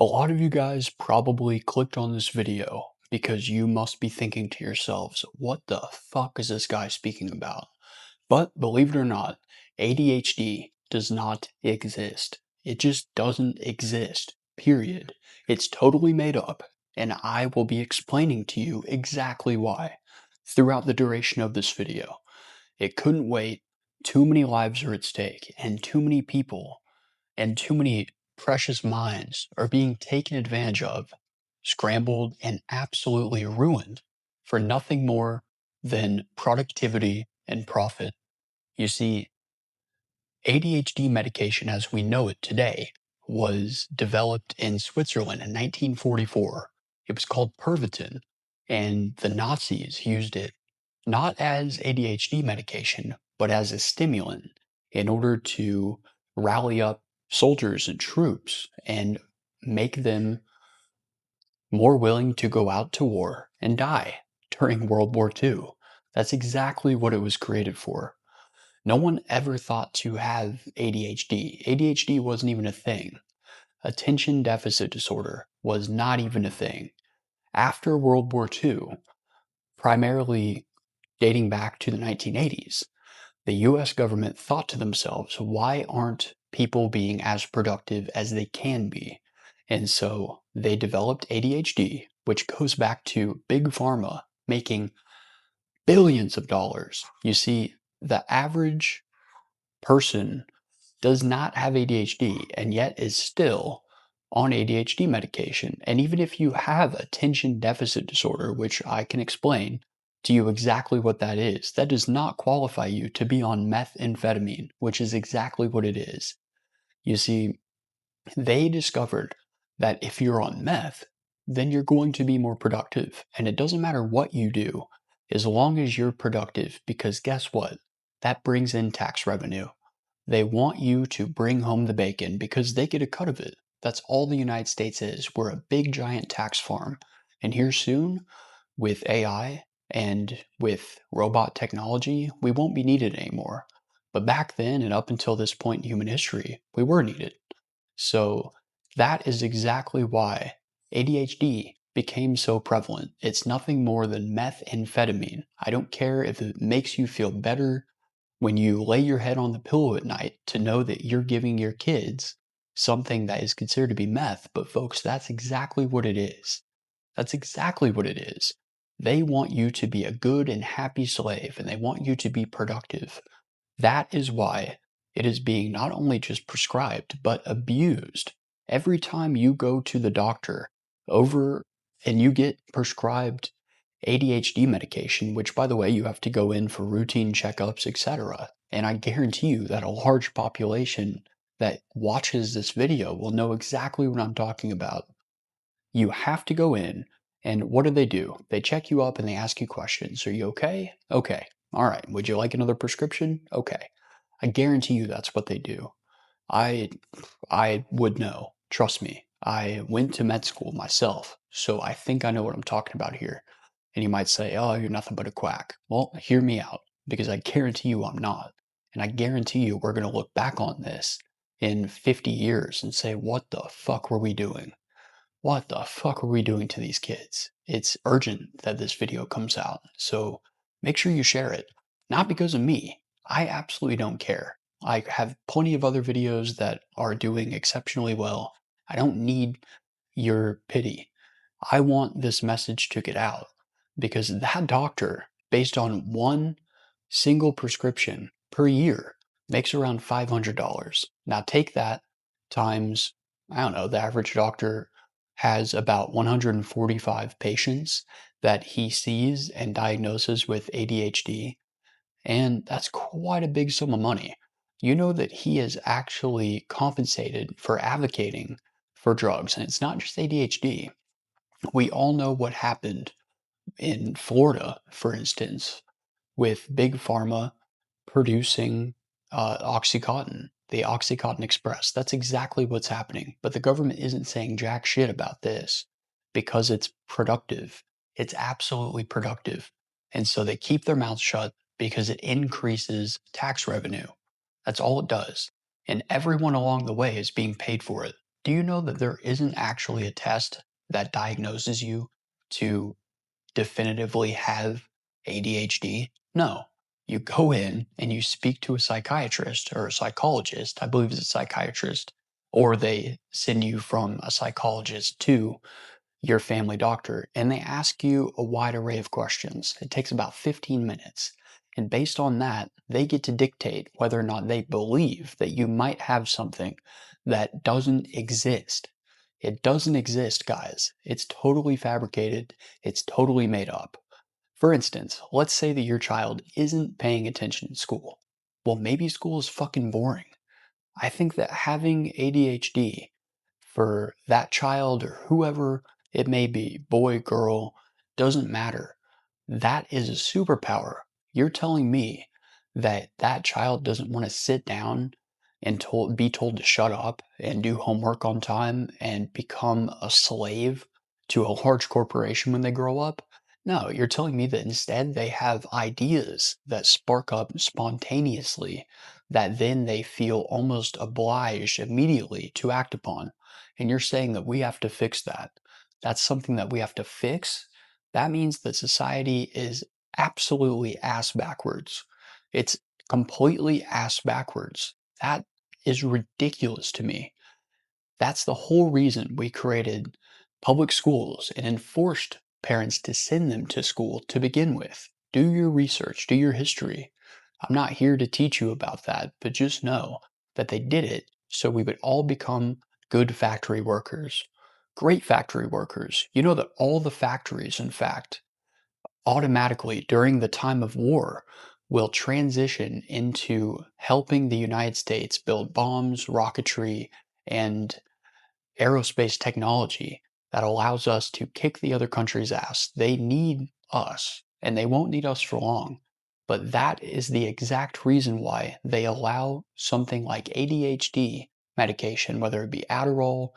A lot of you guys probably clicked on this video because you must be thinking to yourselves, what the fuck is this guy speaking about? But believe it or not, ADHD does not exist. It just doesn't exist, period. It's totally made up, and I will be explaining to you exactly why throughout the duration of this video. It couldn't wait. Too many lives are at stake, and too many people and too many precious minds are being taken advantage of, scrambled, and absolutely ruined for nothing more than productivity and profit. You see, ADHD medication as we know it today was developed in Switzerland in 1944. It was called Pervitin, and the Nazis used it not as ADHD medication, but as a stimulant in order to rally up soldiers and troops and make them more willing to go out to war and die during World War II. That's exactly what it was created for. No one ever thought to have ADHD. ADHD wasn't even a thing. Attention deficit disorder was not even a thing. After World War II, primarily dating back to the 1980s, the US government thought to themselves, why aren't people being as productive as they can be? And so they developed ADHD, which goes back to Big Pharma making billions of dollars. You see, the average person does not have ADHD and yet is still on ADHD medication. And even if you have attention deficit disorder, which I can explain to you exactly what that is, that does not qualify you to be on methamphetamine, which is exactly what it is. You see, they discovered that if you're on meth, then you're going to be more productive. And it doesn't matter what you do, as long as you're productive, because guess what? That brings in tax revenue. They want you to bring home the bacon because they get a cut of it. That's all the United States is. We're a big giant tax farm. And here soon, with AI and with robot technology, we won't be needed anymore. But back then and up until this point in human history, we were needed. So that is exactly why ADHD became so prevalent. It's nothing more than methamphetamine. I don't care if it makes you feel better when you lay your head on the pillow at night to know that you're giving your kids something that is considered to be meth. But folks, that's exactly what it is. That's exactly what it is. They want you to be a good and happy slave, and they want you to be productive. That is why it is being not only just prescribed, but abused. Every time you go to the doctor over and you get prescribed ADHD medication, which by the way, you have to go in for routine checkups, etc. And I guarantee you that a large population that watches this video will know exactly what I'm talking about. You have to go in, and what do? They check you up and they ask you questions. Are you okay? Okay. All right. Would you like another prescription? Okay. I guarantee you that's what they do. I I would know. Trust me. I went to med school myself, so I think I know what I'm talking about here. And you might say, "Oh, you're nothing but a quack." Well, hear me out, because I guarantee you I'm not. And I guarantee you we're going to look back on this in 50 years and say, "What the fuck were we doing? What the fuck are we doing to these kids?" It's urgent that this video comes out. So make sure you share it. Not because of me. I absolutely don't care. I have plenty of other videos that are doing exceptionally well. I don't need your pity. I want this message to get out because that doctor, based on one single prescription per year, makes around $500. Now take that times, I don't know, the average doctor has about 145 patients that he sees and diagnoses with ADHD, and that's quite a big sum of money. You know that he is actually compensated for advocating for drugs, and it's not just ADHD. We all know what happened in Florida, for instance, with Big Pharma producing Oxycontin, the Oxycontin Express. That's exactly what's happening. But the government isn't saying jack shit about this because it's productive. It's absolutely productive. And so they keep their mouths shut because it increases tax revenue. That's all it does. And everyone along the way is being paid for it. Do you know that there isn't actually a test that diagnoses you to definitively have ADHD? No. You go in and you speak to a psychiatrist or a psychologist, I believe it's a psychiatrist, or they send you from a psychologist to your family doctor, and they ask you a wide array of questions. It takes about 15 minutes. And based on that, they get to dictate whether or not they believe that you might have something that doesn't exist. It doesn't exist, guys. It's totally fabricated. It's totally made up. For instance, let's say that your child isn't paying attention in school. Well, maybe school is fucking boring. I think that having ADHD for that child or whoever it may be, boy, girl, doesn't matter. That is a superpower. You're telling me that that child doesn't want to sit down and be told to shut up and do homework on time and become a slave to a large corporation when they grow up? No, you're telling me that instead they have ideas that spark up spontaneously that then they feel almost obliged immediately to act upon. And you're saying that we have to fix that. That's something that we have to fix. That means that society is absolutely ass backwards. It's completely ass backwards. That is ridiculous to me. That's the whole reason we created public schools and enforced parents to send them to school to begin with. Do your research, do your history. I'm not here to teach you about that, but just know that they did it so we would all become good factory workers, great factory workers. You know that all the factories, in fact, automatically during the time of war will transition into helping the United States build bombs, rocketry, and aerospace technology that allows us to kick the other country's ass. They need us, and they won't need us for long. But that is the exact reason why they allow something like ADHD medication, whether it be Adderall,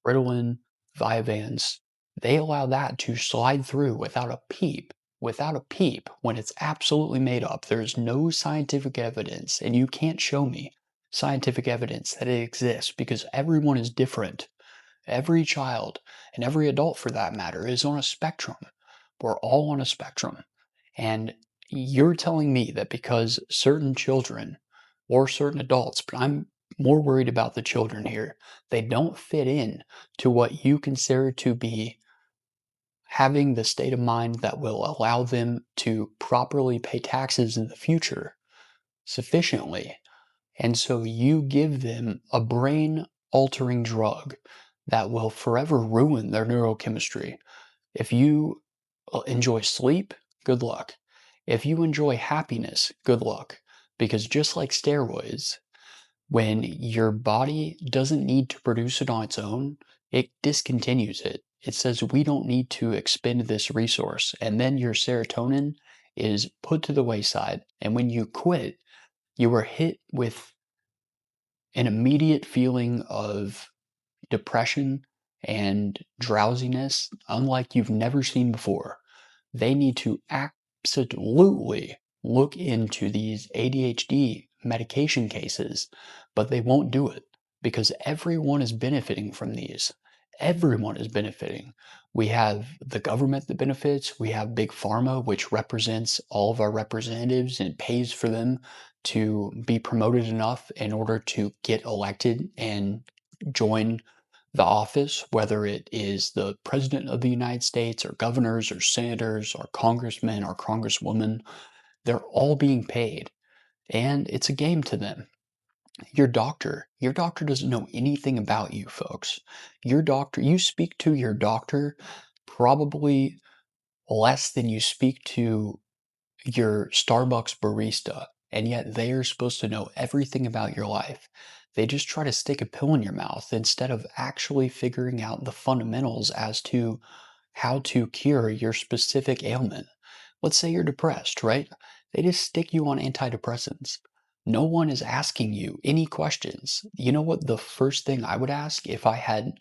Ritalin, Vyvanse, they allow that to slide through without a peep, when it's absolutely made up. There's no scientific evidence, and you can't show me scientific evidence that it exists because everyone is different. Every child, and every adult for that matter, is on a spectrum. We're all on a spectrum. And you're telling me that because certain children or certain adults, but I'm more worried about the children here, they don't fit in to what you consider to be having the state of mind that will allow them to properly pay taxes in the future sufficiently, and so you give them a brain altering drug that will forever ruin their neurochemistry. If you enjoy sleep, good luck. If you enjoy happiness, good luck. Because just like steroids, when your body doesn't need to produce it on its own, it discontinues it. It says, we don't need to expend this resource. And then your serotonin is put to the wayside. And when you quit, you are hit with an immediate feeling of depression and drowsiness unlike you've never seen before. They need to absolutely look into these ADHD medication cases, but they won't do it because everyone is benefiting from these. Everyone is benefiting. We have the government that benefits. We have Big Pharma, which represents all of our representatives and pays for them to be promoted enough in order to get elected and join the office, whether it is the president of the United States or governors or senators or congressmen or congresswomen. They're all being paid, and it's a game to them. Your doctor doesn't know anything about you, folks. You speak to your doctor probably less than you speak to your Starbucks barista, and yet they are supposed to know everything about your life. They just try to stick a pill in your mouth instead of actually figuring out the fundamentals as to how to cure your specific ailment. Let's say you're depressed, right? They just stick you on antidepressants. No one is asking you any questions. You know what the first thing I would ask if I had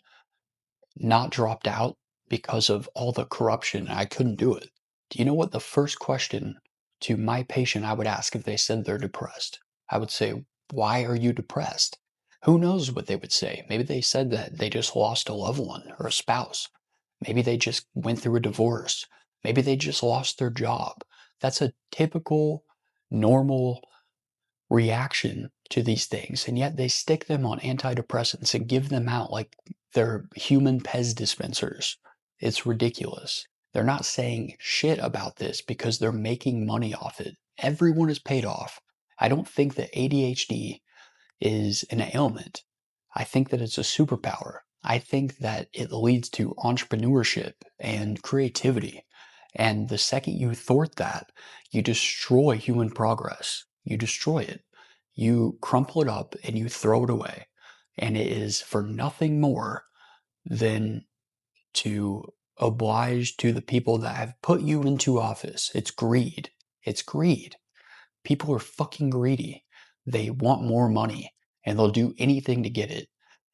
not dropped out because of all the corruption and I couldn't do it? Do you know what the first question to my patient I would ask if they said they're depressed? I would say, why are you depressed? Who knows what they would say? Maybe they said that they just lost a loved one or a spouse. Maybe they just went through a divorce. Maybe they just lost their job. That's a typical, normal reaction to these things, and yet they stick them on antidepressants and give them out like they're human Pez dispensers. It's ridiculous. They're not saying shit about this because they're making money off it. Everyone is paid off. I don't think that ADHD is an ailment. I think that it's a superpower. I think that it leads to entrepreneurship and creativity. And the second you thwart that, you destroy human progress. You destroy it. You crumple it up and you throw it away. And it is for nothing more than to oblige to the people that have put you into office. It's greed. It's greed. People are fucking greedy. They want more money and they'll do anything to get it.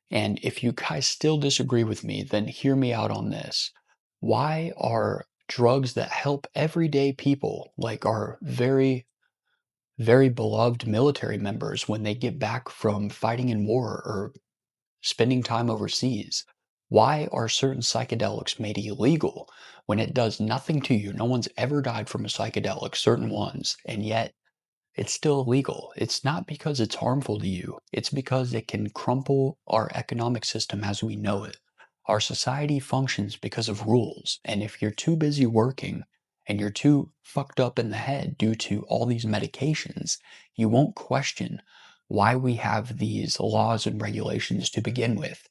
And if you guys still disagree with me, then hear me out on this. Why are drugs that help everyday people, like our very, very beloved military members, when they get back from fighting in war or spending time overseas, why are certain psychedelics made illegal when it does nothing to you? No one's ever died from a psychedelic, certain ones, and yet it's still illegal. It's not because it's harmful to you. It's because it can crumple our economic system as we know it. Our society functions because of rules. And if you're too busy working and you're too fucked up in the head due to all these medications, you won't question why we have these laws and regulations to begin with.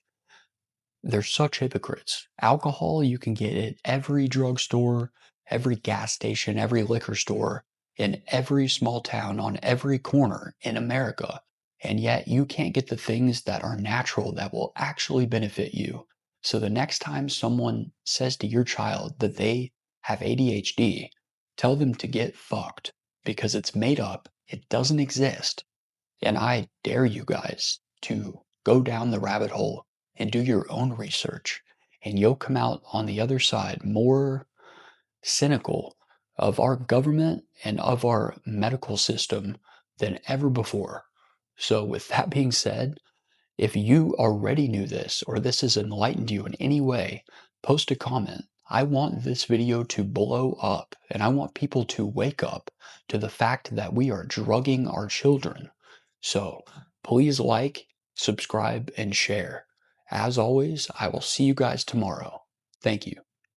They're such hypocrites. Alcohol, you can get at every drugstore, every gas station, every liquor store, in every small town, on every corner in America. And yet you can't get the things that are natural that will actually benefit you. So the next time someone says to your child that they have ADHD, tell them to get fucked because it's made up, it doesn't exist. And I dare you guys to go down the rabbit hole and do your own research. And you'll come out on the other side more cynical of our government and of our medical system than ever before. So, with that being said, if you already knew this or this has enlightened you in any way, post a comment. I want this video to blow up and I want people to wake up to the fact that we are drugging our children. So please like, subscribe, and share. As always, I will see you guys tomorrow. Thank you.